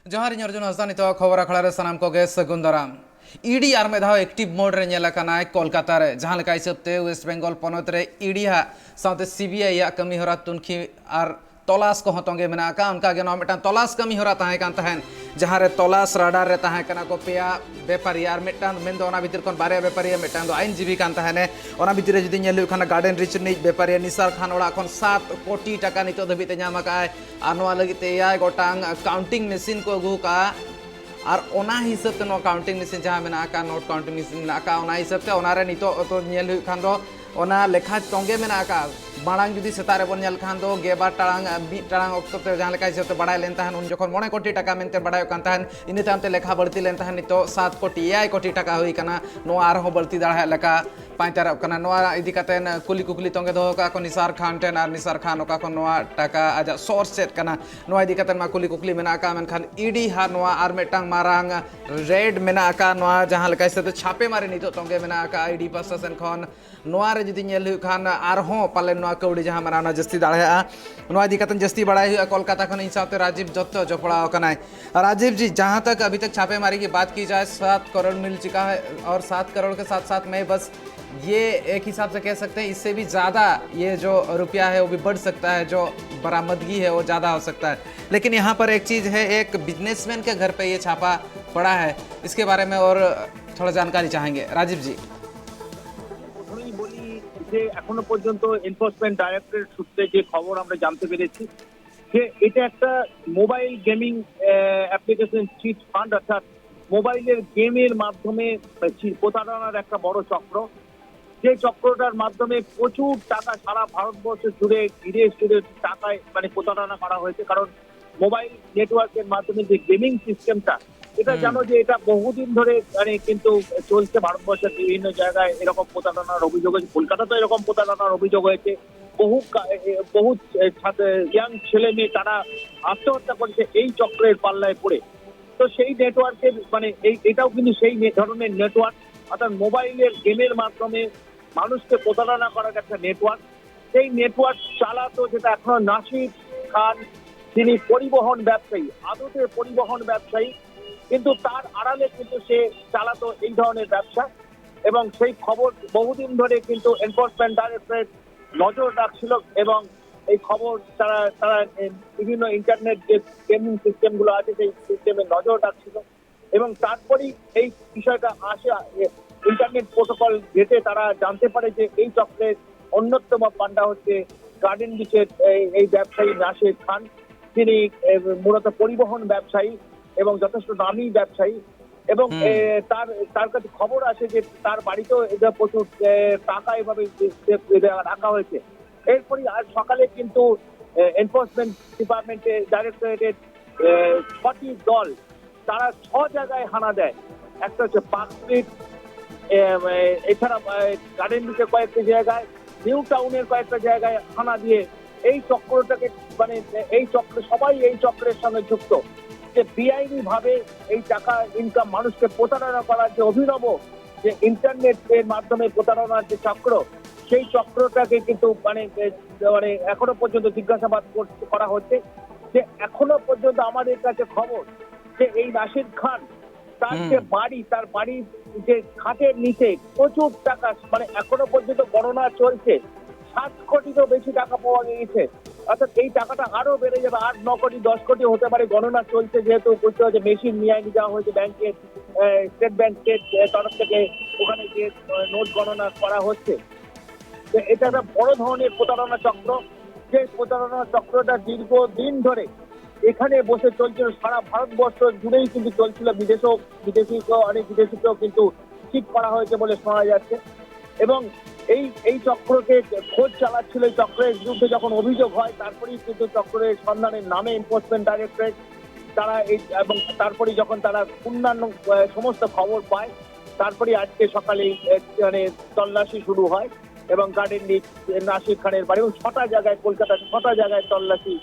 जोहार अर्जुन हंसदा नित खबर आखड़ा सानाम को सगुन दाराम ईडी और मेधाव एक्टिव मोड रे नेलकाना कोलकाता रे जहां लेका हिसाबते वेस्ट बेंगल पनत रे ईडी हा साथे सीबीआई या कमी हरा तुनखी और तलाश को तंगे मेना का उनका गे मिटन तलाश कमी हरा ताहे कान ताहेन जहां रे तलाश राडार रे ताहे कना को पेया व्यापारी और मिटन मेन दो ओना भीतर कोन बारे व्यापारी मिटन दो आईनजीवी कान ताहेने ओना भीतर जुदी नेल खाना गार्डन रिच नि व्यापारी निसार खान ओड़ा खन 7 कोटी टाका नितो धबिते नाम का आर नोआ लगिते या गोटांग काउंटिंग मशीन को अगू का और ओना हिसाब ते नो काउंटिंग मशीन जहां मेना का नोट काउंटिंग मशीन मेना का ओना हिसाब ते ओना रे नितो तो नेल हुई खान दो ओना लेखा तंगे मेना का मांग जुदी सेतारे बन नेल खान दो गेबा टांग बी टांग ऑक्टो ते जहां लेखा हिसाब ते बडाय लेन ताहन उन जखन 9 कोटी टाका मेनते बडाय कान ताहन इनि तामते लेखा बढ़ती लेन ताहन नितो 7 कोटी 8 कोटी टाका हुई कना नो आर हो बढ़ती दाढ़ा लेका पांचार कना नोआ इदी कातेन कुली कुकली तंगे दो का को निसार खान टेन और निसार खान ओका को नोआ टाका आजा सोर्स सेट कना नोआ इदी कातेन मा कुली कुकली मेना का मेन खान ईडी हा नोआ आर मेटांग मारांग रेड मेना का नोआ जहां लेका हिसाब छापे मारे नितो तंगे मेना का ईडी प्रशासन खन नोआ रे जुदी नेल हुई खान आर हो पाले नोआ कौड़ी जहां माना जस्ती दाढ़ा नोआ इदी कातेन जस्ती बड़ाई हुआ कोलकाता खन हिसाब राजीव जत्तो जपड़ा कनाय राजीव जी जहां तक अभी तक छापेमारी की बात की जाए 7 करोड़ मिल चुका है और 7 करोड़ के साथ साथ में बस ये एक हिसाब से कह सकते हैं इससे भी ज़्यादा ये जो रुपया है वो भी बढ़ सकता है, जो बरामदगी है वो ज़्यादा हो सकता है। लेकिन यहाँ पर एक चीज़ है, एक बिजनेसमैन के घर पे ये छापा पड़ा है, इसके बारे में और थोड़ा जानकारी चाहेंगे राजीव जी। বলি যে এখনো পর্যন্ত এনফোর্সমেন্ট ডাইরেক্টরেট সূত্রে যে খবর আমরা জানতে পেরেছি যে এটা একটা mobile gaming application chit fund, অর্থাৎ মোবাইলের গেমের মাধ্যমে প্রতারণার একটা বড় চক্র। যে চক্রটার মাধ্যমে প্রচুর টাকা সারা ভারতবর্ষ জুড়ে বিদেশ জুড়ে টাকায় প্রতারণা করা হয়েছে। কারণ মোবাইল নেটওয়ার্কের মাধ্যমে যে গেমিং সিস্টেমটা, এটা জানো যে এটা বহুদিন ধরে কিন্তু চলছে ভারতবর্ষের বিভিন্ন জায়গায় এরকম প্রতারণার অভিযোগ হয়েছে। কলকাতাতেও এরকম প্রতারণার অভিযোগ হয়েছে। বহু ইয়াং ছেলে মেয়ে তারা আত্মহত্যা করেছে এই চক্রের পাল্লায় পড়ে। তো সেই নেটওয়ার্কের এটাও কিন্তু সেই ধরনের নেটওয়ার্ক, অর্থাৎ মোবাইলের গেমের মাধ্যমে মানুষকে প্রতারণা করার একটা নেটওয়ার্ক। সেই নেটওয়ার্ক চালাতো যেটা এখনো নাসির খান, তিনি পরিবহন ব্যবসায়ী, আদতে পরিবহন ব্যবসায়ী, কিন্তু তার আড়ালে কিন্তু সে চালাতো এই ধরনের ব্যবসা। এবং সেই খবর বহুদিন ধরে কিন্তু এনফোর্সমেন্ট ডাইরেক্টরেট নজর রাখছিল এবং এই খবর তারা তারা বিভিন্ন ইন্টারনেট যে গেমিং সিস্টেম গুলো আছে সেই সিস্টেমে নজর রাখছিল। এবং তারপরেই এই বিষয়টা আসে, ইন্টারনেট প্রোটোকল ঘেটে তারা জানতে পারে যে এই চক্রের অন্যতম পান্ডা হচ্ছে গার্ডেন বিচের এই ব্যবসায়ী নাসির খান। তিনি মূলত পরিবহন ব্যবসায়ী এবং যথেষ্ট নামী ব্যবসায়ী। এবং তার কাছে খবর আসে যে তার বাড়িতেও এটা প্রচুর টাকা এভাবে রাখা হয়েছে। এরপরই আজ সকালে কিন্তু এনফোর্সমেন্ট ডিপার্টমেন্টের ডাইরেক্টরেটের 6টি দল তারা 6 জায়গায় হানা দেয়। একটা হচ্ছে পার্ক স্ট্রিট, এছাড়া গার্ডেন বিচের কয়েকটা জায়গায়, নিউ টাউনের কয়েকটা জায়গায় হানা দিয়ে এই চক্রটাকে এই চক্র সবাই এই চক্রের সঙ্গে যুক্ত, যে বেআইনি ভাবে এই টাকা ইনকাম, মানুষকে প্রতারণা করার যে অভিনব যে ইন্টারনেটের মাধ্যমে প্রতারণার যে চক্র, সেই চক্রটাকে কিন্তু এখনো পর্যন্ত জিজ্ঞাসাবাদ করা হচ্ছে। যে এখনো পর্যন্ত আমাদের কাছে খবর যে এই নাসির খান তার যে বাড়ি, তার বাড়ির যে খাটের নিচে প্রচুর টাকা, এখনো পর্যন্ত গণনা চলছে, 7 কোটিরও বেশি টাকা পাওয়া গিয়েছে। অর্থাৎ এই টাকাটা আরো বেড়ে যাবে, 8, 9 কোটি 10 কোটি হতে পারে। গণনা চলছে, যেহেতু বুঝতে হচ্ছে মেশিন নিয়ে যাওয়া হয়েছে ব্যাংকের, স্টেট ব্যাংকের তরফ থেকে ওখানে যে নোট গণনা করা হচ্ছে। এটা একটা বড় ধরনের প্রতারণা চক্র, যে প্রতারণা চক্রটা দীর্ঘদিন ধরে এখানে বসে চলছিল, সারা ভারতবর্ষ জুড়েই কিন্তু চলছিল। অনেক বিদেশিকেও কিন্তু ঠিক করা হয়েছে বলে শোনা যাচ্ছে। এবং এই চক্রকে খোঁজ চালাচ্ছিল, এই চক্রের বিরুদ্ধে যখন অভিযোগ হয় তারপরেই কিন্তু চক্রের সন্ধানের নামে এনফোর্সমেন্ট ডাইরেক্টরেট তারা এবং তারপরেই যখন তারা অন্যান্য সমস্ত খবর পায়, তারপরে আজকে সকালে তল্লাশি শুরু হয় এবং গার্ডেন বিচ নাসির খানের বাড়ি 6টা জায়গায়, কলকাতার 6টা জায়গায় তল্লাশি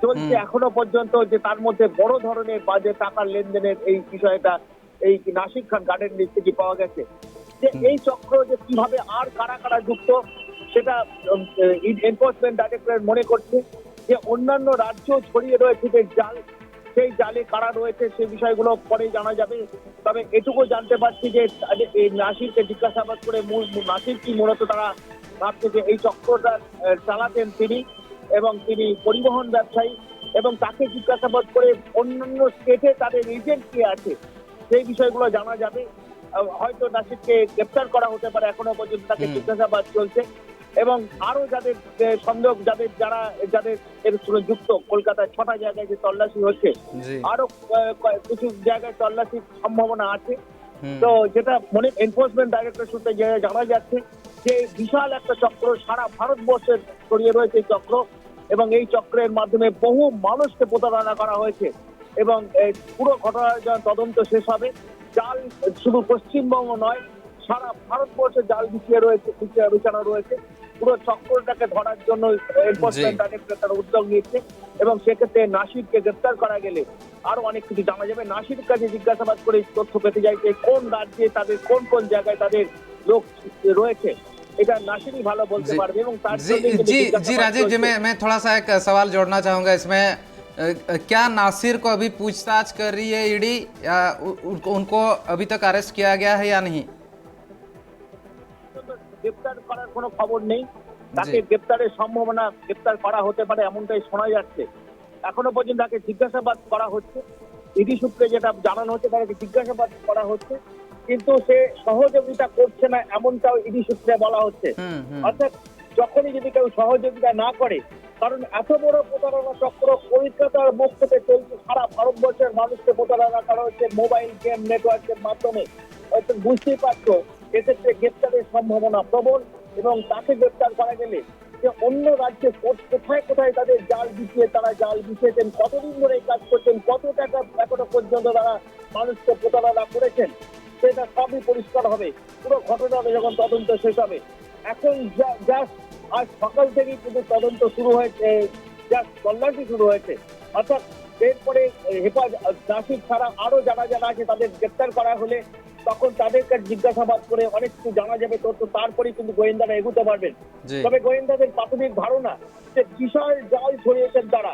চলছে এখনো পর্যন্ত। যে তার মধ্যে বড় ধরনের বাজে টাকার লেনদেনের এই বিষয়টা এই নাসির খান গার্ডেন বিচ থেকে পাওয়া গেছে। যে এই চক্র যে কিভাবে আর কারা কারা যুক্ত, সেটা এনফোর্সমেন্ট ডাইরেক্টরেট মনে করছে যে অন্যান্য রাজ্য ছড়িয়ে রয়েছে যে জাল, সেই জালে কারা রয়েছে সেই বিষয়গুলো পরে জানা যাবে। তবে এটুকু জানতে পারছি যে এই নাসিরকে জিজ্ঞাসাবাদ করে নাসির কি মূলত তারা ভাবছে যে এই চক্রটা চালাতেন তিনি, এবং তিনি পরিবহন ব্যবসায়ী, এবং তাকে জিজ্ঞাসাবাদ করে অন্যান্য স্টেটে তাদের এজেন্ট কে আছে সেই বিষয়গুলো জানা যাবে। হয়তো নাসিরকে গ্রেপ্তার করা হতে পারে, এখনো পর্যন্ত তাকে জিজ্ঞাসাবাদ চলছে। এবং আরো যাদের সন্দেহ, যাদের এর সঙ্গে যুক্ত, কলকাতায় 6টা জায়গায় যে তল্লাশি হচ্ছে, জি আরো কিছু জায়গায় তল্লাশির সম্ভাবনা আছে। হুম তো যেটা মনে এনফোর্সমেন্ট ডাইরেক্টর সূত্রে যে জানা যাচ্ছে যে বিশাল একটা চক্র সারা ভারতবর্ষে ছড়িয়ে রয়েছে এই চক্র, এবং এই চক্রের মাধ্যমে বহু মানুষকে প্রতারণা করা হয়েছে। এবং এই পুরো ঘটনার যখন তদন্ত শেষ হবে, জাল শুধু পশ্চিমবঙ্গ নয়, সারা ভারতবর্ষে জাল বিছানো রয়েছে। পুরো চক্রটাকে ধরার জন্য এনফোর্সমেন্ট ডাইরেক্টর তার উদ্যোগ নিচ্ছে, এবং সেক্ষেত্রে নাসিরকে গ্রেপ্তার করা গেলে আরো অনেক কিছু জানা যাবে। নাসির কাছে জিজ্ঞাসাবাদ করে তথ্য পেতে যাইছে কোন রাজ্যে তাদের কোন কোন জায়গায় তাদের লোক রয়েছে, এটা नासिर भालो बोलते पारबे এবং तार जी जी राजीव जी, मैं थोड़ा सा एक सवाल जोड़ना चाहूँगा इसमें। क्या नासिर को अभी पूछताछ कर रही है ईडी, या उनको अभी तक अरेस्ट किया गया है या नहीं? গ্রেপ্তার করার কোনো খবর নেই, তাকে গ্রেপ্তারের সম্ভাবনা, গ্রেপ্তার করা হতে পারে এমনটাই শোনা যাচ্ছে। এখনো পর্যন্ত তাকে জিজ্ঞাসাবাদ করা হচ্ছে, ইডি সূত্রে যেটা জানানো হচ্ছে তাকে জিজ্ঞাসাবাদ করা হচ্ছে, কিন্তু সে সহযোগিতা করছে না এমনটাও ইডি সূত্রে বলা হচ্ছে। অর্থাৎ যখনই যদি কেউ সহযোগিতা না করে, কারণ এত বড় প্রতারণা চক্র কলকাতার মুখ থেকে চলছে, সারা ভারতবর্ষের মানুষকে প্রতারণা করা হচ্ছে মোবাইল গেম নেটওয়ার্কের মাধ্যমে, অর্থাৎ বুঝতেই পারছো এক্ষেত্রে গ্রেপ্তারের সম্ভাবনা প্রবল। এবং তাকে গ্রেপ্তার করা গেলে যে অন্য রাজ্যে কোথায় কোথায় তাদের তারা জাল বিছিয়েছেন, কতদিন ধরে এই কাজ করছেন, কত টাকা এখনো পর্যন্ত তারা মানুষকে প্রতারণা করেছেন, সেটা সবই পরিষ্কার হবে পুরো ঘটনাটা যখন তদন্ত শেষ হবে। এখন জাস্ট আজ সকাল থেকেই কিন্তু তদন্ত শুরু হয়েছে, জাস্ট তল্লাশি শুরু হয়েছে। অর্থাৎ এরপরে নাসির ছাড়া আরো যারা যারা আছে তাদের গ্রেপ্তার করা হলে তখন তাদেরকে জিজ্ঞাসাবাদ করে অনেক কিছু জানা যাবে, তথ্য তারপরেই কিন্তু গোয়েন্দারা এগোতে পারবেন। তবে গোয়েন্দাদের প্রাথমিক ধারণা যে বিশাল জাল ছড়িয়েছেন তারা,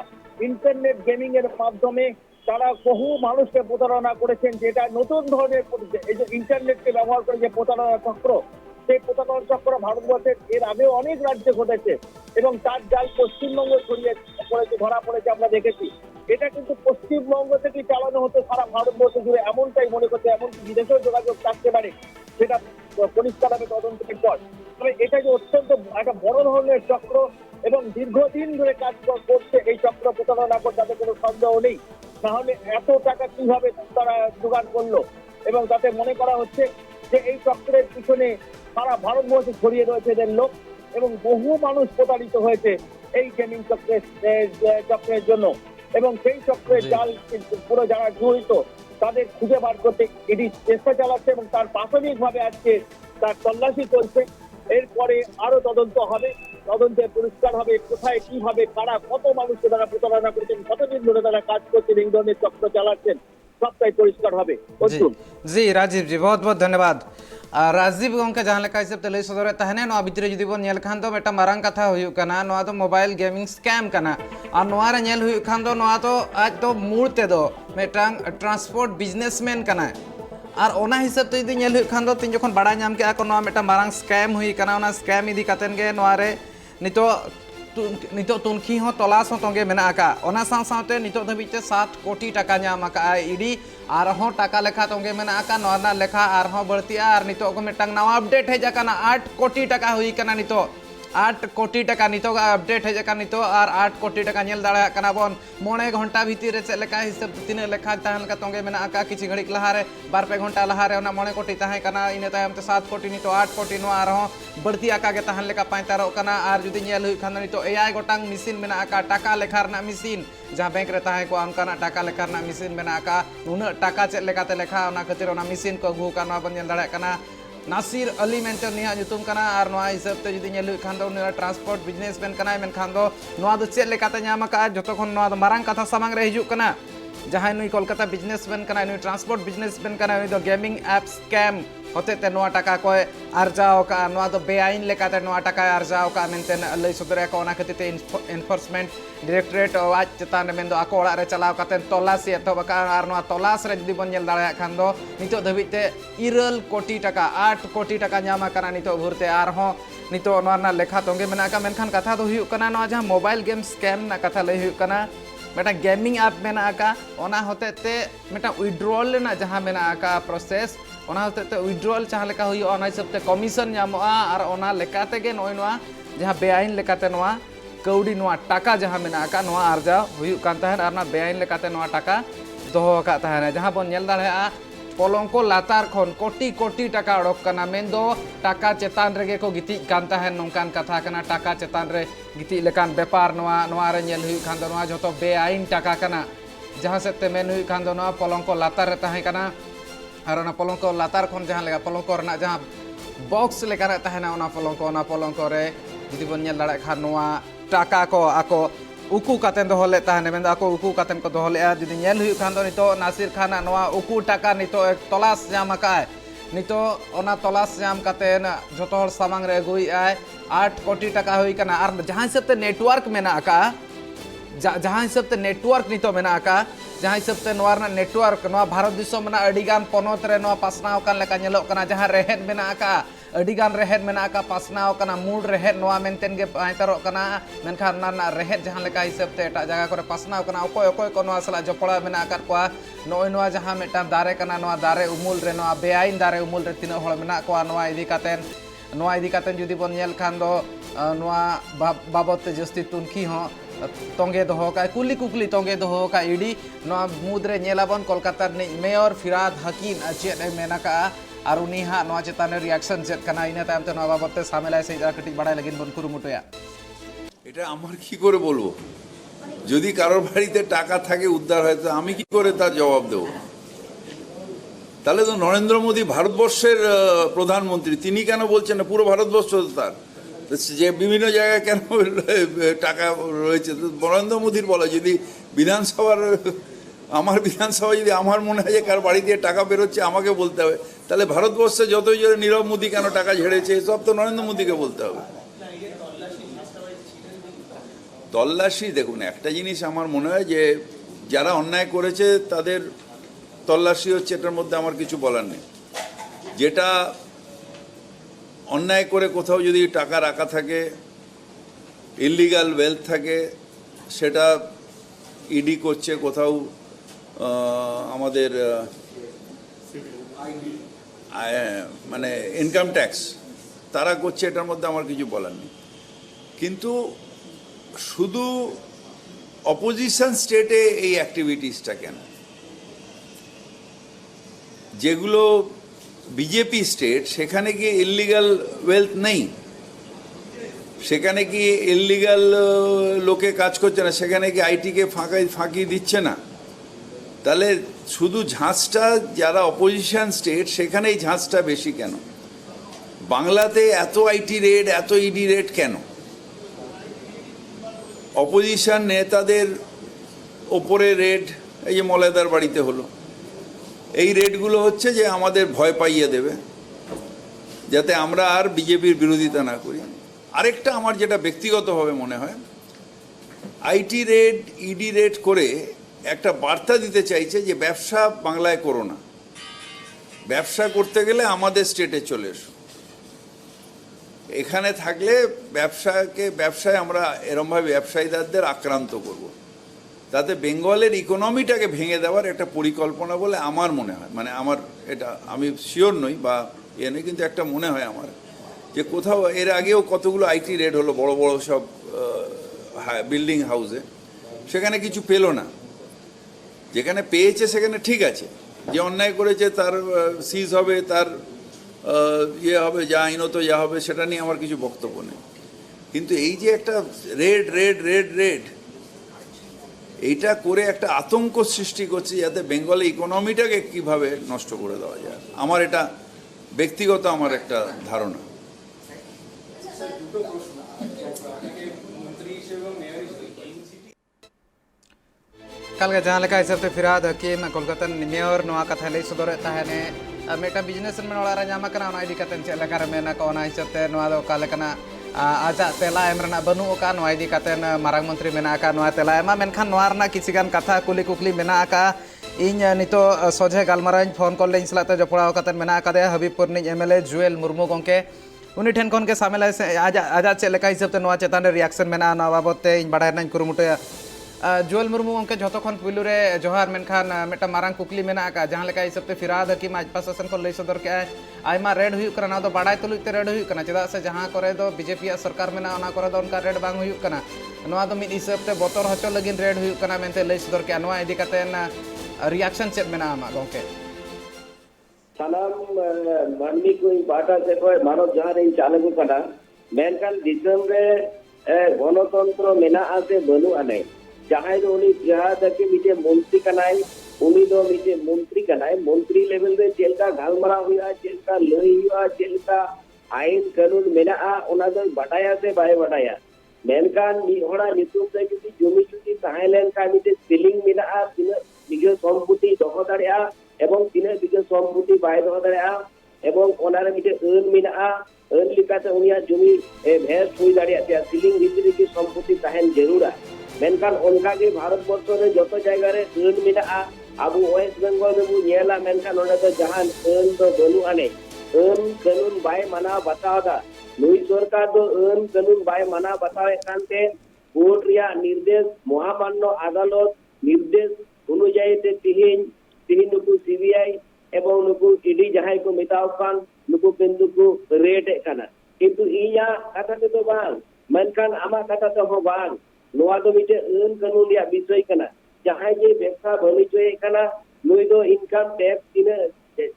ইন্টারনেট গেমিং এর মাধ্যমে তারা বহু মানুষকে প্রতারণা করেছেন, যেটা নতুন ধরনের এই যে ইন্টারনেটকে ব্যবহার করে যে প্রতারণা চক্র, সেই প্রতারণা চক্র ভারতবর্ষের এর আগেও অনেক রাজ্যে ঘটেছে, এবং তার জাল পশ্চিমবঙ্গে ছড়িয়ে পড়েছে, ধরা পড়েছে, আমরা দেখেছি। এটা কিন্তু পশ্চিমবঙ্গ থেকে চালানো হতো সারা ভারতবর্ষ জুড়ে, এমনটাই মনে করছে, এমনকি বিদেশেও যোগাযোগ থাকতে পারে, সেটা পরিষ্কার হবে তদন্তের পর। তবে এটা যে অত্যন্ত একটা বড় ধরনের চক্র এবং দীর্ঘদিন ধরে কাজ করছে এই চক্র প্রতারণা করে, তাতে কোনো সন্দেহ নেই। তাহলে এত টাকা কিভাবে তারা জোগাড় করলো, এবং তাতে মনে করা হচ্ছে যে এই চক্রের পিছনে সারা ভারতবর্ষে ছড়িয়ে রয়েছে এদের লোক, এবং বহু মানুষ প্রতারিত হয়েছে এই গেমিং চক্রের জন্য। এবং সেই চক্রের জাল পুরো যারা জড়িত তাদের খুঁজে বার করতে ইডি চেষ্টা চালাচ্ছে, এবং তার প্রাথমিকভাবে আজকে তার তল্লাশি চলছে। এরপরে আরো তদন্ত হবে, তদন্তে পরিষ্কার হবে কোথায় কিভাবে কারা কত মানুষকে তারা প্রতারণা করেছেন, কতদিন ধরে তারা কাজ করছেন, এই ধরনের চক্র চালাচ্ছেন, সবটাই পরিষ্কার হবে। जी राजीव जी, बहुत बहुत धन्यवाद। राजीव गंके जहाँ लेका हिसाब ते लई सदर तहने नो भितरे जुदी बन नेल खान दो मेटा मारांग कथा हुयु कना, नोआ तो मोबाइल गेमिंग स्कैम कना, और नोआ रे नेल हुयु खान दो नोआ तो आज तो मूर्ते दो मेटांग ट्रांसपोर्ट बिजनेसमैन कना। और ओना हिसाब ते जुदी नेल हुयु खान दो तीन जखन बाड़ा नाम के को नोआ मेटा मारांग स्कैम हुई कना, ओना स्कैम इदी कातेन गे नोआ रे नितो तुनखी हो तलाश हो तोंगे मेना आका, ओना साव सावते नितो धबिते 7 कोटी टाका नाम आका इडी, आर हो टाका लेखा तोंगे मेना आका, नोना लेखा आर हो बढ़ती आर नितो को मेटांग नवा अपडेट है जाकाना 8 कोटी टाका हुई कना, नितो 8 कोटी टाका नितो अपडेट है जाका, नितो आर 8 कोटी टाका नेल दाड़ा कना बन 9 घंटा भीतर रे चलेका हिसाब तीन लेखा ताहन का तोंगे मेना आका, किछि घड़ी लहारे 12 घंटा लहारे ओना 9 कोटी ताहे कना, इने तायम ते 7 कोटी नितो 8 कोटी नो आर हो बढ़ती आका के ताहन लेका पाइतारो कना। आर जुदी नेल हुई खान नितो एआई गोटांग मिसिन मेना आका, टाका लेखा रना मिसिन, जहाँ बैंक रे ताहे को आमकाना टाका लेखा रना मिसिन मेना आका, नुना टाका चेक लेकाते लेखा ओना खातिर ओना मिसिन को अगू का नोआ बन नेल दाड़ा कना। नासिर अली मेंटे निया nyutum kana, ar noa हिसाब ते जुदी नेल हुई खान दो निया ट्रांसपोर्ट बिजनेसमैन कना, मेनखान दो नोआ दो चेक लेकाते ᱧᱟᱢ ᱟᱠᱟᱜᱼᱟ, ᱡᱚᱛᱚᱠᱷᱚᱱ ᱱᱚᱣᱟ ᱫᱚ ᱢᱟᱨᱟᱝ ᱠᱟᱛᱷᱟ ᱥᱟᱢᱟᱝ ᱨᱮ ᱦᱤᱡᱩᱜ ᱠᱟᱱᱟ। जहाँ नुई कोलकाता बिजनेसमैन कना, नुई ट्रांसपोर्ट बिजनेसमैन कना, नुई दो गेमिंग ऐप स्कैम ᱦᱚᱛᱮᱛᱮ ᱱᱚᱣᱟ ᱴᱟᱠᱟ ᱠᱚᱭ ᱟᱨᱡᱟᱣ ᱟᱠᱟᱜᱼᱟ ᱱᱚᱣᱟ ᱫᱚ ᱵᱮᱟᱭᱤᱱ ᱞᱮᱠᱟᱛᱮ ᱱᱚᱣᱟ ᱴᱟᱠᱟᱭ ᱟᱨᱡᱟᱣ ᱟᱠᱟᱜᱼᱟ ᱢᱮᱱᱛᱮ ᱞᱟᱹᱭ ᱥᱚᱫᱚᱨᱮᱜᱼᱟ ᱠᱚ ᱚᱱᱟ ᱠᱷᱟᱹᱛᱤᱨ ᱛᱮ ᱮᱱᱯᱷᱳᱨᱥᱢᱮᱱᱴ ᱰᱤᱨᱮᱠᱴᱚᱨᱮᱴ ᱟᱡ ᱪᱮᱛᱟᱱ ᱨᱮ ᱢᱮᱱᱫᱚ ᱟᱠᱚ ᱚᱲᱟᱜ ᱨᱮ ᱪᱟᱞᱟᱣ ᱠᱟᱛᱮ ᱛᱚᱞᱟᱥ ᱮᱛᱚᱦᱚᱵ ᱟᱠᱟᱜᱼᱟ ᱟᱨ ᱱᱚᱣᱟ ᱛᱚᱞᱟᱥ ᱨᱮ ᱡᱩᱫᱤ ᱵᱚᱱ ᱧᱮᱞ ᱫᱟᱲᱮᱭᱟᱜ ᱠᱷᱟᱱ ᱫᱚ ᱱᱤᱛᱚᱜ ᱫᱷᱟᱹᱵᱤᱡ ᱛᱮ 9 ᱠᱳᱴᱤ ᱴᱟᱠᱟ 8 ᱠᱳᱴᱤ ᱴᱟᱠᱟ ᱧᱟᱢ ᱟᱠᱟᱱᱟ ᱱᱤᱛᱚᱜ ᱵᱷᱳᱨᱛᱮ ᱟᱨᱦᱚᱸ ᱱᱤᱛᱚᱜ ᱱᱚᱣᱟ ᱨᱮᱱᱟᱜ ᱞᱮᱠᱷᱟ ᱛᱚᱸᱜᱮ ᱢᱮᱱᱟᱜ ᱟᱠᱟᱫ ᱢᱮᱱᱠᱷᱟᱱ ᱠᱟᱛᱷᱟ ᱫᱚ ᱦᱩᱭᱩᱜ ᱠᱟᱱᱟ ᱱᱚᱣᱟ ᱡᱟᱦᱟᱸ ᱢᱳᱵᱟᱭᱤᱞ ᱜᱮᱢ ᱥᱠᱮᱢ ᱨᱮᱱᱟᱜ ᱠᱟᱛᱷᱟ ᱞᱟᱹᱭ ᱦᱩᱭᱩᱜ ᱠᱟᱱᱟ ᱢᱤᱫᱴᱟᱝ ᱜᱮᱢᱤᱝ ᱮᱯ ᱢᱮᱱᱟᱜ ᱟᱠᱟᱫ ᱚᱱᱟ ᱦᱚᱛᱮᱛᱮ ᱢᱤᱫᱴᱟᱝ ᱩᱭᱰᱨᱚᱞ ᱨᱮᱱᱟᱜ ᱡᱟᱦᱟᱸ ᱢᱮᱱᱟᱜ ᱟᱠᱟᱫ ᱯᱨᱚᱥᱮᱥ ᱚᱱᱟ ᱦᱚᱛᱮᱛᱮ ᱩᱭᱰᱨᱚᱞ ᱡᱟᱦᱟᱸ ᱞᱮᱠᱟ ᱦᱩᱭᱩᱜᱼᱟ ᱚᱱᱟ ᱦᱤᱥᱟᱹᱵ ᱛᱮ ᱠᱚᱢᱤᱥᱚᱱ ᱧᱟᱢᱚᱜᱼᱟ ᱟᱨ ᱚᱱᱟ ᱞᱮᱠᱟ ᱛᱮᱜᱮ ᱱᱚᱜᱼᱚᱭ ᱱᱚᱣᱟ ᱡᱟᱦᱟᱸ ᱵᱮᱟᱭᱤᱱ ᱞᱮᱠᱟᱛᱮ ᱱᱚᱣᱟ ᱠᱟᱹᱣᱰᱤ ᱱᱚᱣᱟ ᱴᱟᱠᱟ ᱡᱟᱦᱟᱸ ᱢᱮᱱᱟᱜ ᱟᱠᱟᱫ ᱱᱚᱣᱟ ᱟᱨᱡᱟᱣ ᱦᱩᱭᱩᱜ ᱠᱟᱱ ᱛᱟᱦᱮᱸᱫ ᱟᱨ ᱚᱱᱟ ᱵᱮᱟᱭᱤᱱ ᱞᱮᱠᱟᱛᱮ ᱱᱚᱣᱟ ᱴᱟᱠᱟ ᱫᱚᱦᱚ ᱟᱠᱟᱫ ᱛᱟᱦᱮᱱᱟ ᱡᱟᱦᱟᱸ ᱵᱚᱱ ᱧᱮᱞ ᱫᱟᱲᱮᱭᱟᱜᱼᱟ ᱯᱚᱞᱚᱝᱠᱚ ᱞᱟᱛᱟᱨ ᱠᱷᱚᱱ ᱠᱳᱴᱤ ᱠᱳᱴि ᱴᱟকা ᱚᱰᱚᱠ ᱠᱟᱱᱟ ᱢᱮᱱᱫᱚ ᱴᱟᱠᱟ ᱪᱮᱛᱟᱱ ᱨᱮᱜᱮ ᱠᱚ ᱜᱤᱛᱤᱡ ᱠᱟᱱ ᱛᱟᱦᱮᱸᱫ ᱱᱚᱝᱠᱟᱱ ᱠᱟᱛᱷᱟ ᱠᱟᱱᱟ ᱴᱟᱠᱟ ᱪᱮᱛᱟᱱ ᱨᱮ ᱜᱤᱛᱤᱡ ᱞᱮᱠᱟᱱ ᱵᱮᱯᱟᱨ ᱱᱚᱣᱟ ᱨᱮ ᱧᱮᱞ ᱦᱩᱭᱩᱜ ᱠᱷᱟᱱ ᱫᱚ ᱱᱚᱣᱟ ᱡᱷᱚᱛᱚ ᱵᱮᱟᱭᱤᱱ ᱴᱟᱠᱟ ᱠᱟᱱᱟ ᱡᱟᱦᱟᱸ ᱥᱮᱫ ᱛᱮ ᱢᱮᱱ ᱦᱩᱭᱩᱜ ᱠᱷᱟᱱ ᱫᱚ ᱱᱚᱣᱟ ᱯᱚᱞᱚᱝᱠᱚ ᱞᱟᱛᱟᱨ ᱨᱮ ᱛᱟᱦᱮᱸ ᱠᱟᱱᱟ ᱟर ᱚᱱᱟ ᱯᱚᱞᱚᱝᱠᱚ ᱞᱟᱛᱟर ᱠᱷᱚᱱ ᱡᱟᱦᱟᱸ ᱞᱮᱠᱟ ᱯᱚᱞᱚᱝᱠᱚ ᱨᱮᱱᱟᱜ ᱡᱟᱦᱟᱸ ᱵᱚक्स ᱞᱮᱠᱟᱱᱟᱜ ᱛᱟᱦᱮᱱᱟ ᱚᱱᱟ ᱯᱚᱞᱚᱝᱠᱚ ᱨᱮ ᱡᱩᱫᱤ ᱵᱚᱱ ᱧᱮᱞ ᱫᱟᱲᱮᱭᱟᱜ ᱠᱷᱟᱱ ᱱᱚᱣᱟ ᱴᱟᱠᱟ ᱠᱚ ᱟᱠᱚ ᱩᱠᱩ ᱠᱟᱛᱮ ᱫᱚᱦᱚ ᱞᱮᱫ ᱛᱟᱦᱮᱱᱟ ᱢᱮᱱᱫᱚ ᱟᱠᱚ ᱩᱠᱩ ᱠᱟᱛᱮ ᱠᱚ ᱫᱚᱦᱚ ᱞᱮᱫᱼᱟ ᱡᱩᱫᱤ ᱧᱮᱞ ᱦᱩᱭᱩᱜ ᱠᱷᱟᱱ ᱫᱚ ᱱᱤᱛᱚᱜ ᱱᱟᱥᱤᱨ ᱠᱷᱟᱱᱟᱜ ᱱᱚᱣᱟ ᱩᱠᱩ ᱴᱟᱠᱟ ᱱᱤᱛᱚᱜ ᱛᱚᱞᱟᱥ ᱧᱟᱢ ᱟᱠᱟᱫᱼᱟᱭ ᱱᱤᱛᱚᱜ ᱚᱱᱟ ᱛᱚᱞᱟᱥ ᱧᱟᱢ ᱠᱟᱛᱮ ᱡᱚᱛᱚ ᱦᱚᱲ ᱥᱟᱢᱟᱝ ᱨᱮ ᱟᱹᱜᱩᱭᱮᱫᱼᱟᱭ 8 ᱠᱳᱴᱤ ᱴᱟᱠᱟ ᱦᱩᱭ ᱟᱠᱟᱱᱟ ᱟᱨ ᱡᱟᱦᱟᱸ ᱦᱤᱥᱟᱹᱵ ᱛᱮ ᱱᱮᱴᱣᱟᱨᱠ ᱢᱮᱱᱟᱜ ᱟᱠᱟᱫᱼᱟ जहाँ हिसाब से नेटवर्क नितो मेना आका जहाँ हिसाब से नोआ रना नेटवर्क नोआ भारत दिसोम मेना अडिगान पोनोत रे नोआ पासनाव कान लेका नेलोक कना जहाँ रेहेद मेना आका अडिगान रेहेद मेना आका पासनाव कना मूड रेहेद नोआ मेंटेन गे पाइतरोक कना मेनखान ना रेहेद जहाँ लेका हिसाब ते एटा जगह करे पासनाव कना ओकोय ओकोय को नोआ सला जपड़ा मेना आका कोआ नोय नोआ जहाँ मेटा दारे कना नोआ दारे उमूल रे नोआ बेआईन दारे उमूल रे तीन होड़ मेना कोआ नोआ इदी कातेन जुदी बोन नेल खान दो नोआ बाबत ते जस्ती तुनखी हो तोंगे दोहो का कुली कुकली तोंगे दोहो का इडी नोआ मुद्रे नेलाबन कोलकाता ने मेयर फिराद हकीम चेत मेना का और उनी हा नोआ चेतान रिएक्शन चेत कना इना तायम ते नोआ बाबत ते सामेलाय से कटिज बाड़ाय लगिन बन कुरुमुटोया এটা আমার কি করে বলবো যদি কারোর বাড়িতে টাকা থাকে উদ্ধার হয় তো আমি কি করে তার জবাব দেব তাহলে তো নরেন্দ্র মোদী ভারতবর্ষের প্রধানমন্ত্রী তিনি কেন বলছেন না পুরো ভারতবর্ষ তো তার যে বিভিন্ন জায়গায় কেন টাকা রয়েছে তো নরেন্দ্র মোদীর বলা যদি বিধানসভার আমার বিধানসভা যদি আমার মনে হয় যে কার বাড়ি দিয়ে টাকা বেরোচ্ছে আমাকে বলতে হবে তাহলে ভারতবর্ষে যতই জোরে নীরব মোদী কেন টাকা ঝেড়েছে সব তো নরেন্দ্র মোদীকে বলতে হবে তল্লাশি দেখুন একটা জিনিস আমার মনে হয় যে যারা অন্যায় করেছে তাদের তল্লাশি হচ্ছে এটার মধ্যে আমার কিছু বলার নেই যেটা অন্যায় করে কোথাও যদি টাকা রাখা থাকে ইলিগাল ওয়েলথ থাকে সেটা ইডি করছে কোথাও আমাদের মানে ইনকাম ট্যাক্স তারা করছে এটার মধ্যে আমার কিছু বলার নেই কিন্তু শুধু অপোজিশন স্টেটে এই অ্যাক্টিভিটিসটা কেন যেগুলো বিজেপি স্টেট সেখানে কি ইলিগাল ওয়েলথ নেই সেখানে কি ইলিগাল লোকে কাজ করছে না সেখানে কি আইটিকে ফাঁকি দিচ্ছে না তাহলে শুধু ঝাঁজটা যারা অপোজিশন স্টেট সেখানেই ঝাঁজটা বেশি কেন বাংলাতে এত আইটি রেড এত ইডি রেড কেন অপোজিশন নেতাদের ওপরে রেড এই যে মলেদার বাড়িতে হলো এই রেডগুলো হচ্ছে যে আমাদের ভয় পাইয়ে দেবে যাতে আমরা আর বিজেপির বিরোধিতা না করি আরেকটা আমার যেটা ব্যক্তিগতভাবে মনে হয় আইটি রেড ইডি রেড করে একটা বার্তা দিতে চাইছে যে ব্যবসা বাংলায় করো না ব্যবসা করতে গেলে আমাদের স্টেটে চলে এসো এখানে থাকলে ব্যবসায় আমরা এরমভাবে ব্যবসায়ীদের আক্রান্ত করব তাতে বেঙ্গলের ইকোনমিটাকে ভেঙে দেওয়ার একটা পরিকল্পনা বলে আমার মনে হয় মানে আমার এটা আমি শিওর নই বা নই কিন্তু একটা মনে হয় আমার যে কোথাও এর আগেও কতগুলো আইটি রেড হলো বড় বড় সব বিল্ডিং হাউসে সেখানে কিছু পেলো না যেখানে পেয়েছে সেখানে ঠিক আছে যে অন্যায় করেছে তার সিজ হবে তার ইয়ে হবে যা আইনত যা হবে সেটা নিয়ে আমার কিছু বক্তব্য নেই কিন্তু এই যে একটা রেড রেড রেড রেড এইটা করে একটা আতঙ্ক সৃষ্টি করছে যাতে বেঙ্গলে ইকোনমিটাকে কিভাবে নষ্ট করে দেওয়া যায় আমার এটা ব্যক্তিগত আমার একটা ধারণা कल के जहाँ लेका हिसाब से फिराद हकीम कोलकाता मेयर नवा कथा लई सदर तहने मेटा बिजनेसमैन ओड़ा नामा कना ओना इदी कतेन चेक लेका मेना को ओना हिसाब ते नवा दो काले कना आजा तेला एम रना बनु का नवा इदी कतेन मारांग मंत्री मेना का नवा तेला एमा मेनखान नवा रना किछिगान कथा कुली कुकली मेना का इन नितो सोझे गालमाराव फोन कॉल ले सलाते जपड़ाव कतेन मेना का हबीबपुर नि एमएलए जुएल मुर्मू गोंके उनी ठेन खन के सामेल से आजा चेक लेका हिसाब ते नवा चेतान रिएक्शन मेना ना बाबत ते इन बाडाय नाñ कुरुमुटे जुएल मुर्मू गोंके जतो खन पुइलु रे जोहार मेनखान मेटा मारांग कुकली मेना का जहां लेका हिसाब ते फिराद हकीम आज प्रशासन को लई सदर के आयमा रेड हुई कना ना दो बाडाय तुलुई ते रेड हुई कना चेदा से जहां करे दो बीजेपी सरकार मेना ओना करे दो उनका रेड बांग हुई कना नवा दो मिद हिसाब ते बोतर हचो लगिन रेड हुई कना मेनते लई सदर के नवा इदी कतेन रिएक्शन चेक मेना आमा गोंके सानाम मानवी को बाटा से कोई मानव जहां रे चालू कना मेनकान दिसम रे गणतंत्र मेना आसे बनु आने जहां दो उनी जहां के मिटे मंत्री कनाई उनी दो मिटे मंत्री कनाई मंत्री लेवल रे जेलका गालमरा हुआ जेलका लई हुआ जेलका आईन कानून मेना आ ओना दो बटाया से बाय बटाया मेनकान नि होड़ा नितुम से किसी जमी जुटी ताहेलेन का मिटे सीलिंग मेना आ तिन बिगे सम्पत्ति दहो दाड़िया एवं तिने बिगे सम्पत्ति बाय दहो दाड़िया एवं ओनारे मिटे अन मेना आ अन लिकाते उनिया जमी भेस हुई दाड़िया त्या सीलिंग भीतरी की सम्पत्ति ताहेन जरूरा मेनकान उनका के भारत वर्ष रे जतो जायगा रे अन मेना आ आबू वेस्ट बंगाल रे बु नेला मेनकान ओना तो जहान अन तो बनु आने अन कानून बाय मना बतावदा नुई सरकार दो अन कानून बाय मना बतावे कानते कोर्ट रिया निर्देश महामान्य अदालत निर्देश अनुयायी ते तिहिन नुकु सीबीआई एवं नुकु ईडी जहां को मिताव कान नुकु किंतु को रेट कना किंतु इया कथा तो बांग मेनकान आमा कथा तो हो बांग नोआ दो मिटे अन कानून रिया विषय कना जहां जे व्यवसाय बनिजय कना नुई दो इनकम टैक्स तिने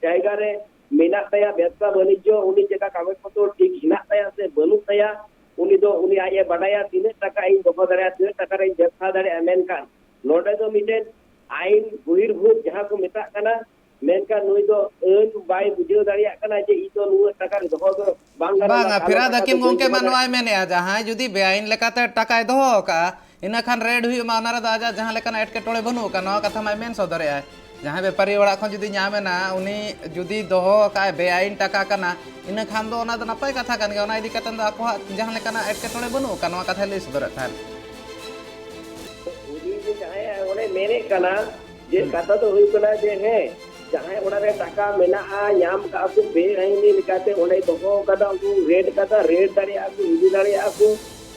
जायगा रे मेना तया व्यवसाय बनिज्य उनी जेका कागज पत्र ठीक हिना तया से बनु तया उनी दो उनी आये बडाया तिने टका इन दखो दाड़िया तिने टका रे व्यवसाय दाड़िया मेनकान नोडे दो मिटे आईन बहिर्भूत जहां को मेता कना मेनकान नुई दो अन बाय बुझाव दाड़िया कना जे इ दो नुआ टका दखो दो बांगा फिराद हकीम गोंके मानवाय मेने जहां जुदी बेआईन लेकाते टकाय दहो का इना खान रेड हुई मा ओनारे आजा जहां लेकान एटकेटोळे बनु का नवा कथा मा मेन सदरे आय जहां व्यापारी ओड़ा खन जुदी नामेना उनी जुदी दहो का बेआईन टका कना इना खान दो ओना दो नपाय कथा कान गे ओना इदी कतन दा को जहां लेकान एटकेटोळे बनु का नवा कथा लई सदरे थान उनी जे जहां ओने मेरे कना जे कथा तो हुई कना जे है जहां ओना रे टका मेना आ याम का को बेआईनी लिकाते ओने दहो कदा को रेड कदा रेड दाड़िया को इदी दाड़िया को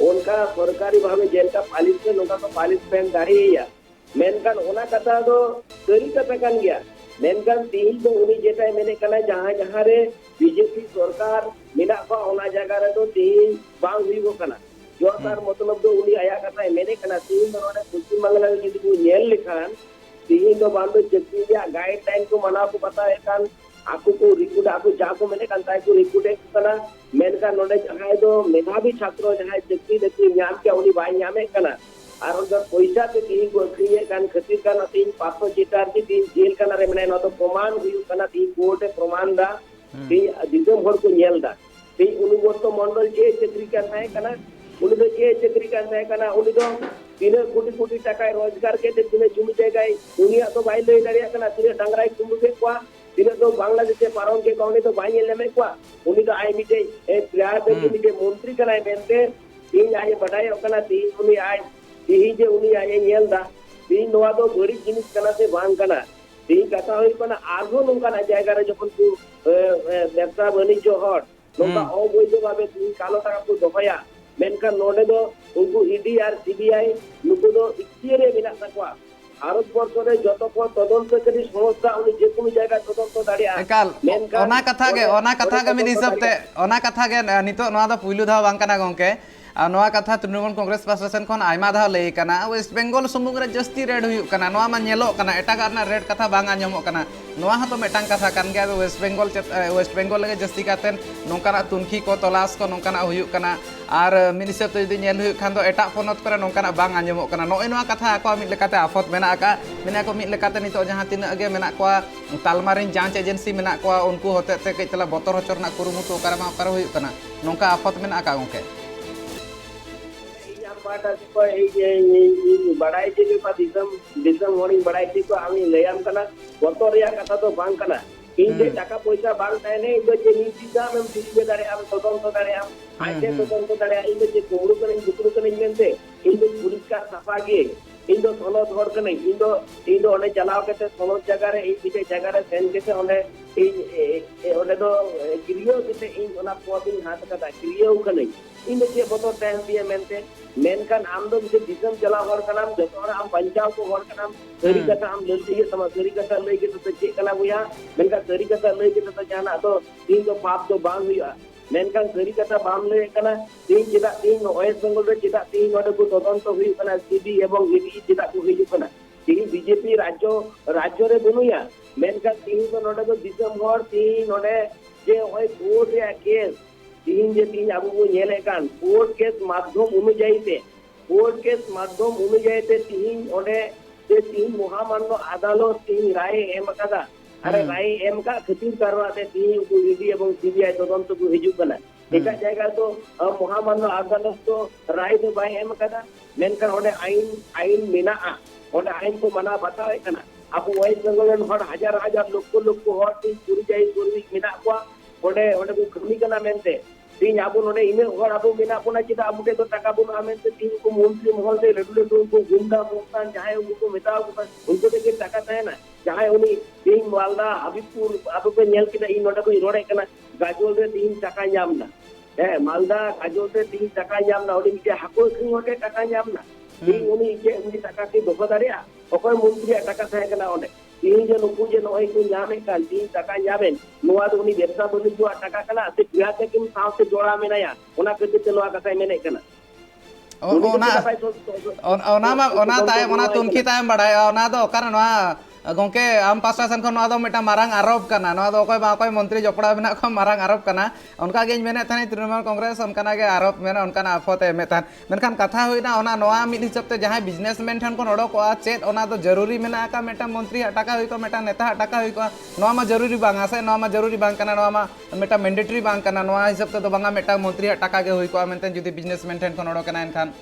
उनका सरकारी भावे जेल का पालिस में उनका तो पालिस पेन दाड़िया मेनकान ओना कथा दो सरी कथा कान गया मेनकान तीन तो उनी जेटा मेने कना जहां जहां रे बीजेपी सरकार मेना को ओना जगह रे तो तीन बांग हुई को कना जो तार मतलब दो उनी आया कथा मेने कना तीन तो ओने पश्चिम बांग्ला में जदी को नेल लिखान तीन तो बांधो जति या गाइडलाइन को मना को पता है कान आपको को रिक्रूट आपको जाको मैंने कंताय को रिक्रूट कना मेनका नोडे जहां दो मेधावी छात्र जहां जति जति न्याम के उनी बाय न्यामे कना और उनका पैसा ते तीन को क्रिए कान खतिर कान तीन पापो चितार की तीन जेल कना रे मने न तो प्रमाण हुई कना तीन कोर्ट प्रमाण दा तीन दिगम भर को नेल दा तीन उनी तो मंडल जे चक्री का है कना उनी तो जे चक्री का है कना उनी तो 3 कोटी कोटी टाका रोजगार के तिने जुमी जायगाय दुनिया तो बाय लई दाड़िया कना तिने डांगराय कुंबु के क्वा तिने तो बांग्लादेश के पारों के कौने तो बाय लेमे क्वा उनी तो आय मिटे ए प्यार ते मिटे मंत्री कना मेनते तीन आय बडाय कना तीन उनी आय तीन जे उनी आय नेल दा तीन नोआ तो बड़ी जिनिस कना से बांग कना तीन कथा होई कना आगो नोंका ना जायगा रे जखन को व्यवसाय वाणिज्य हट नोंका अवैध भावे तीन कालो टाका को दफाया मेनका नोडे दो उनको ईडी और सीबीआई नुको दो इक्तियारे मेना तकवा भारत वर्ष रे जतो को तदंतकारी संस्था उनी जे कोन जायगा तदंत दाड़िया एकाल ओना कथा के मिन हिसाब ते ओना कथा के नितो नवा दो पुइलु धा बांग कना गोंके नवा कथा तृणमूल कांग्रेस प्रशासन खन आयमा धा लई कना वेस्ट बेंगल सुमुंग रे जस्ती रेड हुई कना नवा मा नेलो कना एटा ना रेड कथा बांग आंजमो कना नवा हतो मेटांग कथा कान गया वेस्ट बेंगल लगे जस्ती कातेन नोंकाना तुनखी को तलाश को नोंकाना हुई कना और मिन हिसाब ते जदि नेल हुई खान दो एटा पोनत करे नोंकाना बांग आंजमो कना नोय नवा कथा आको मिद लेकाते आफत मेना का मेना को मिद लेकाते नितो जहां तिना अगे मेना को तालमारिन जांच एजेंसी मेना को उनको होते ते कई तला बोतर होचर ना कुरुमुटु करे मा करे हुई कना नोंका आफत मेना का गोंके पाटा को बड़ाई ची को दिसम हॉर्निंग बड़ाई ची को आमी लयाम कना बतो रिया कथा तो बांग कना इन जे टाका पैसा बांग ताने इन जे नीतिदा हम सिबे दारे हम तदন্ত दारे हम आइते तदন্ত दारे इन जे कोमरु कने गुकरु कने मेनते इन जे पुलिस का सफा गे इन दो सोलो धर कने इन दो ओने चलाव केते सोलो जगह रे इन जे जगह रे सेन केते ओने इन ओने दो क्रियो केते इन ओना पोबिन हाथ कता क्रियो कने इन जे बतो टाइम दिए मेनते मेनकान आम दो जे दिसम चलाव हर कनाम जतो आम पंचाव को हर कनाम सरी कथा आम ललती समा सरी कथा लई के तो चे कना बुया मेनका सरी कथा लई के तो जाना तो तीन तो पाप तो बांग हुआ मेनकान सरी कथा बाम ले कना तीन चिदा तीन ओएस बेंगल रे चिदा तीन ओडे को तदন্ত हुई कना सीबी एवं ईडी चिदा को हिजु कना तीन बीजेपी राज्य रे बनुया मेनका तीन तो नोडे को दिसम हर तीन ओडे जे ओय कोर्ट या केस तीन जे तीन आबू को नेले कान कोर्ट केस माध्यम अनुযায়ী तीन ओडे जे तीन महामान्य अदालत तीन राय एम कदा अरे राय एम का खतिर करवाते तीन को ईडी एवं सीबीआई तदন্ত को हिजु कना एका जायगा तो महामान्य अदालत तो राय तो बाय एम कदा मेनकान ओडे आईन मेना ओडे आईन को मना बतावे कना अब वेस्ट बेंगल रेन हर हजार लोग को हर तीन पूरी जाई पूरी मेना को ओडे को कमी कना मेनते तीन आबो नोडे इने हर आबो मेना कोना चिदा आबुटे तो टाका बुन आमेते तीन को मंत्री महल से रेगुलेटर को गुंडा मोस्तान चाहे उनको मेटाओ उनको देके टाका ताहे ना चाहे उनी तीन मालदा हबीबपुर आबो पे नेल किदा इन नोडे को रोडे कना गाजोल रे तीन टाका ᱧᱟᱢना मालदा गाजोल रे तीन टाका ᱧᱟᱢना ओडी के हाको खिन ओडे टाका ᱧामना तीन उनी के उनी टाका के दोको दारिया ओकोय मंत्री टाका ताहे कना ओडे तीन जे नुकु जे नोय को ᱧामे कान तीन टाका ᱧामेन नोआ दो उनी व्यवसाय बनि जो टाका कना से क्रियाते किन सावते जोड़ा मेनाया ओना कते तेलोआ कथाय मेने कना ओना ताय ओना तुनखी ताय बड़ाय ओना दो कारण नोआ गोंके आम पासा सन खन दो मेटा मारांग आरोप कना नोआ दो अकोय मंत्री जपड़ा मेना को मारांग आरोप कना उनका गेज मेने थाने तृणमूल कांग्रेस उनकाना गे आरोप मेना उनकाना आफते मेतान मेनखान कथा होइना ओना नोआ मिद हिसाब ते जहां बिजनेसमैन ठन को ओडोकवा चेत ओना तो जरूरी मेना का मेटा मंत्री टाका होई को मेटा नेता टाका होई को नोआ मा जरूरी बांगा से नोआ मा जरूरी बांग कना नोआ मा मेटा मैंडेटरी बांग कना नोआ हिसाब ते तो बांगा मेटा मंत्री टाका गे होई को मेनते जुदी बिजनेसमैन ठन को ओडोकना एनखान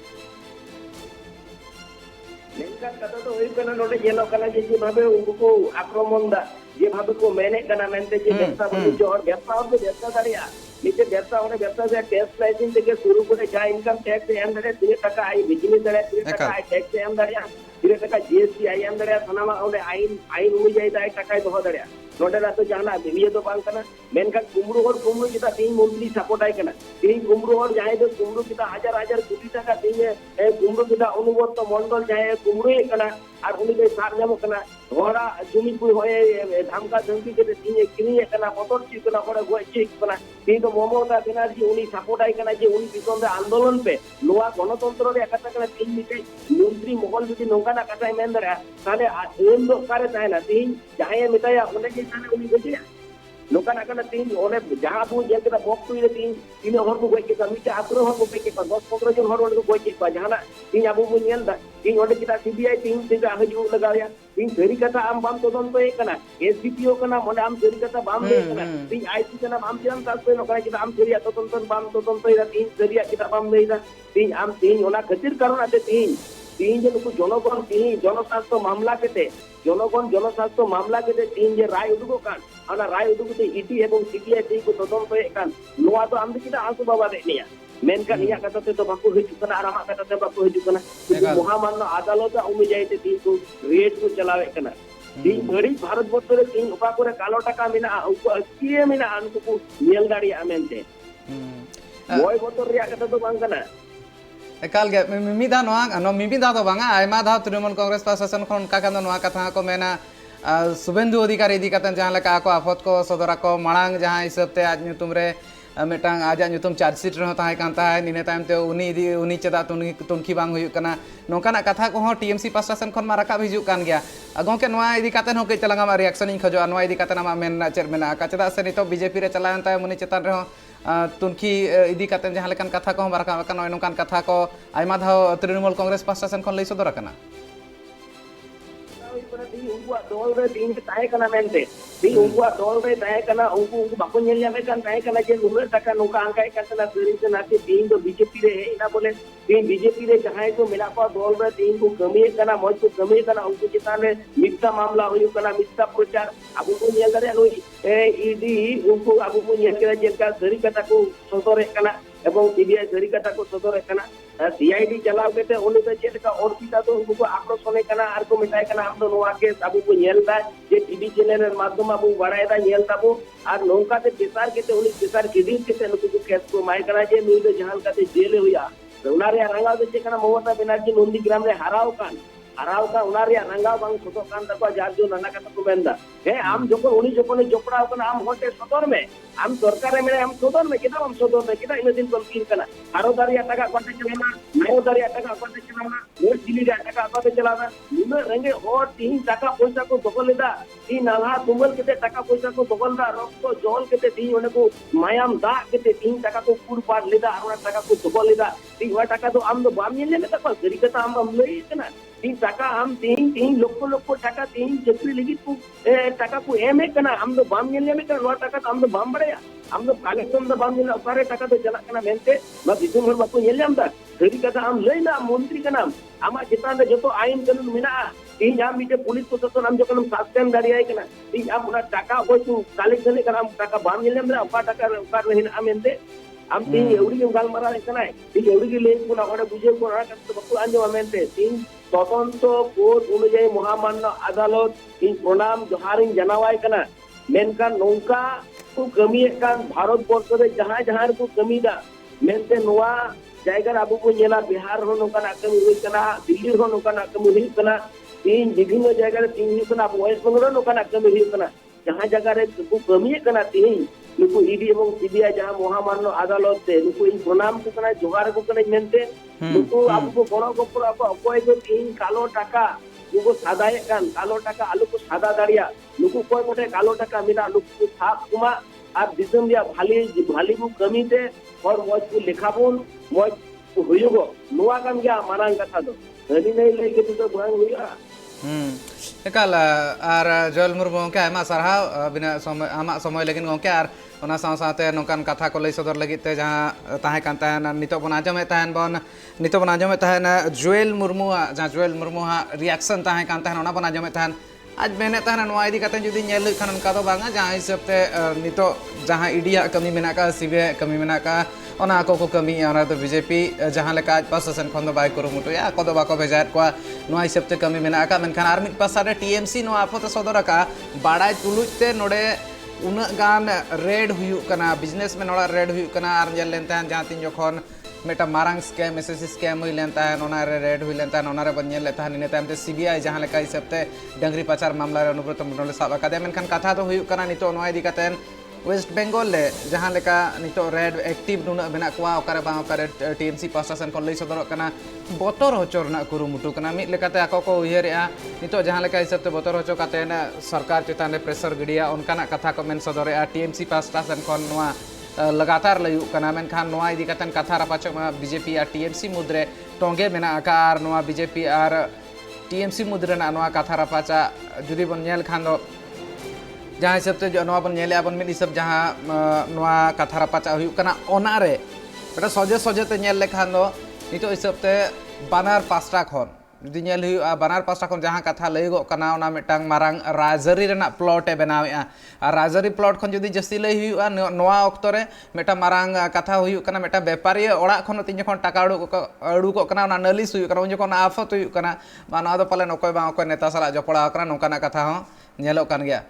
मेनकान कथा तो हुई कना नोडे जेलो कना जे भाबे उनको आक्रमण दा जे भाबे को मेने कना मेनते जे व्यवसाय बनि जो और व्यवसाय दारिया नीचे व्यवसाय से टैक्स लाइसेंस থেকে শুরু করে যা ইনকাম ট্যাক্স এম দারে 3 টাকা আই বিজনেস দারে 3 টাকা আই ট্যাক্স এম দারিয়া 3 টাকা जीएसटी आई एम दारिया सनामा ओले आईन অনুযায়ী দায় টাকায় দহ দারিয়া नोडे तो जाना बिलिये तो बांग कना मेनकान कुमरू किता तीन मंत्री सपोर्ट आय कना तीन कुमरू हर जाए तो कुमरू किता हजार कोटी टाका तीन कुमरू किता अनुवर्त मंडल जाए कुमरू कना और उनी दे सार जामो कना होरा जुमी को होए धमका धमकी के तीन किनी कना मोटर ची कना होरा गोय ची कना तीन तो ममता बनर्जी उनी सपोर्ट आय कना जे उनी पिछन आंदोलन पे लोआ गणतंत्र रे कथा कना तीन मिटे मंत्री महल जदी नोंगा ना कथा मेन दरा ताले एम दो करे ताना तीन जाए मिटाया उनी के ताने उनी गजिया लोकान अकन तीन ओने जहां बु जे के बक्तु रे तीन हर को गोय के मिटे आग्रह हर को पे के 10-15 जन हर ओने को गोय के जहाना तीन आबु बु नेल दा तीन ओने किता सीबीआई तीन से हजू लगाया तीन सरी कथा आम बाम तदন্ত ए कना एसडीपीओ कना मोने आम सरी कथा बाम दे कना तीन आईसी कना आम जान तास नोका किता आम सरी तदন্ত बाम तदন্ত इरा तीन सरी किता बाम देइदा तीन आम तीन ओना खातिर कारण आते तीन जे नुकु जनगण तीन जनस्वास्थ्य मामला केते जनगण जनस्वास्थ्य मामला केते तीन जे राय उदुगो कान ana rai udu te iti ebong CBI te ko todonto kan noa to amde kita asu baba de niya menkan iya kata te to baku hiju kana arama kata te baku hiju kana muhammadno adalat অনুযায়ী te tin ko rate ko chalawe kana tin bari bharat borso re tin upa kore kalo taka mina kiye mina anku ko nel dadi amente boy botor riya kata to bang kana एकाल गे मिमिदा नोआ मिमिदा तो बांगा आयमा धा तृणमूल कांग्रेस प्रशासन खन का कान नोआ कथा को मेना शुभेंदु अधिकारी इदी कतन जहां लेका को आफत को सदरा को मांग जहां हिसाब ते आज नुतुम रे मेटांग आज नुतुम चार्जशीट रह ताहे कांता है निने तायम ते उनी चेदा तुनखी बांग हुयु कना नोकाना कथा को हो टीएमसी प्रशासन खन मा राकाब हिजु कान गया गोंके नोआ इदी कतन हो के चलांगा मा रिएक्शन इन खजो नोआ इदी कतन मा मेन चेर मेना का चेदा से नितो बीजेपी रे चलायन ताय मुनि चेतन रे तुनखी इदी कतन जहां लेकान कथा को बारका कन नोकान कथा को आयमा धाव तृणमूल कांग्रेस प्रशासन खन लई सदर कना ती उनको दौल रे तीन ताहे कना मेनते ती उनको दौल रे ताहे कना उनको बाको नेल जामे kan ताहे कना जे उन्हें टका नोका अंकाय कतना सरी से नाते तीन तो बीजेपी रे है इना बोले तीन बीजेपी रे जहां को मिला को दौल रे तीन को कमी कना मौज को कमी कना उनको चिता ने मिथ्या मामला हुई कना मिथ्या प्रचार अब को नेल दरे नुई ईडी उनको अब को नेल के जेलका सरी कथा को सदरे कना एवं सीबीआई सरी कथा को सदरे कना सीआईडी चलाव केते उनी तो जेलका और पिता तो उनको आक्रोशने कना आर को मिटाय कना हम तो नोआ के अब को नेलदा जे टीवी चैनल माध्यम अब बड़ायदा नेलदा को आर नौका ते पेशार केते उनी पेशार किडी केते नुको को केस को माय कना जे नुई तो जहां काते जेल हुया उनारे रंगाव दे कना ममता बनर्जी नंदीग्राम रे हराव का उनारे रंगाव बांग सोतो कान तको जार जो नाना कथा को बेंदा हे आम जोको उनी जोको ने जोपड़ाव कना आम होटे सदर में आम सरकार में हम सदर में किदा हम सदर में किदा इन दिन कलकिन कना हारो दारिया टका कोटे चलाना नयो दारिया टका कोटे चलाना मोर दिल्ली रे टका कोटे चलाना निमे रंगे और तीन टका पैसा को दखलेदा ती नाला तुमल केते टका पैसा को दखलदा रक्त जल केते ती ओने को मायाम दा केते तीन टका को कुड़ पार लेदा और टका को दखलेदा ती वा टका तो आम तो बाम नेले में तक गरी कथा आम लई कना तीन टका हम तीन लोक टका तीन चक्री लगी को टका को एम है कना हम तो बाम नेले में कना टका तो हम तो बाम बड़या हम तो कालेक्शन तो बाम नेले अपारे टका तो चला कना मेनते मा दिसुम हर बाको नेले हम दा गरी कथा हम लईना मंत्री कना आमा चितान रे जतो आईन कानून मेना तीन हम मिटे पुलिस को तो हम जकन सास्टेन दारिया कना तीन हम उना टका होय तू कालेक्शन कना हम टका बाम नेले हम अपा टका उकार रहिन आमेनते हम तीन एवडी के गाल मारा कना तीन एवडी के लेन को ना ओडे बुझे को ना तो बाको आंजो आमेनते तीन তদন্ত কোর্ট অনুযায়ী মহামান্য আদালত ᱤᱧ প্রণাম জোহারিং জানাওয়াই কানা মেনকান নৌকা को कमी कान भारत वर्ष रे जहां को कमी दा मेनते नोआ जायगा अब को नेला बिहार हो नोका ना कमी हुई कना दिल्ली हो नोका ना कमी हुई कना तीन विभिन्न जायगा रे तीन हुई कना वेस्ट बंगाल नोका ना कमी हुई कना जहां जगह रे को कमी कना तीन नुको ईडी एवं सीबीआई जहां महामाন্য আদালত ते नुको इन प्रणाम को कना जोहार को कना मेनते नुको अब को बड़ गपर अब अकोय को तीन कालो टाका नुको सादाय कान कालो टाका आलू को सादा दाड़िया नुको कोय कोटे कालो टाका मिला नुको साफ कुमा আর দিসম দিয়া ভালি को कमी ते और मौज को लिखाबोन मौज को हुयुगो नुआ काम गया मारांग कथा दो हनी नहीं लेके तो बुहांग हुया एकाल आर जल मुर्मू के आमा सरहाव बिना समय आमा समय लेकिन गोंके आर ओना साव साथे नोकान कथा को लई सदर लगित ते जहां ताहे कान ताहेन नितो बन आजमे ताहेन बन नितो बन आजमे ताहेन जुएल मुर्मू जहां जुएल मुर्मू रिएक्शन ताहे कान ताहेन ओना बन आजमे ताहेन आज मेहनत ताहेन नोआ इदी कते जुदी नेल खान उनका तो बांगा जहां हिसाब ते नितो जहां ईडिया कमी मेना का सीबीआई कमी मेना का ओना को कमी ओना तो बीजेपी जहां लेका आज प्रशासन खन दो बाय कुरुमुटुया को दो बाको भेजात को नोआ हिसाब ते कमी मेना का मेनखान आर मिट पासा रे टीएमसी नोआ आफोते सदर का बाडाय तुलुजते नोडे उना गान रेड हुयु कना बिजनेस में नोडा रेड हुयु कना आर नेल लेन ताहेन जहां तीन जखन Meta Marang scam SSC scam हुई लेन ताहेन ओना रे रेड हुई लेन ताहेन ओना रे बन नेल ताहेन ने ताहेन ते सीबीआई जहां लेका हिसाब ते डंगरी पाचार मामला रे अनुब्रत मंडल साब का मेनखान कथा तो हुयु कना नितो नोआ इदी कतेन वेस्ट बेंगल ले जहां लेका नितो रेड एक्टिव नुना बेना कोआ ओकारे बा ओकारे टीएमसी प्रशासन को लई सदर कना बतर होचर ना कुरुमुटु कना मिट लेकाते आको को उयहरेआ नितो जहां लेका हिसाब ते बतर होचो काते ना सरकार चितान रे प्रेशर गिडिया उनकाना कथा को मेन सदरेआ टीएमसी प्रशासन कोन नोआ लगातार लयु कना मेनखान नोआ इदी कतन कथा रापाचो बीजेपी और टीएमसी मुद्रे टोंगे मेना आकार नोआ बीजेपी और टीएमसी मुद्रे ना नोआ कथा रापाचा जुदी बन नेल खान दो जहां हिसाब ते नोआ बन नेले अपन मिद हिसाब जहां नोआ कथा रापाचा हुयु कना ओना रे बेटा सजे सजे ते नेल लेखान दो नितो हिसाब ते बानार पास्टा खन जुदी नेल हुयु बानार पास्टा खन जहां कथा लयगो कना ओना मिटांग मारांग राजरी रेना प्लॉट ए बनावेआ और राजरी प्लॉट खन जुदी जस्ती लय हुयु नोआ ऑक्तो रे मेटा मारांग कथा हुयु कना मेटा व्यापारी ओड़ा खन तीन जखन टाका अड़ुको कना ओना नालिस हुयु कना उन जखन आफत हुयु कना बा नोआ दो पाले नोकोय बा ओकोय नेता साला जपड़ा कना नोकाना कथा हो नेलो कान गया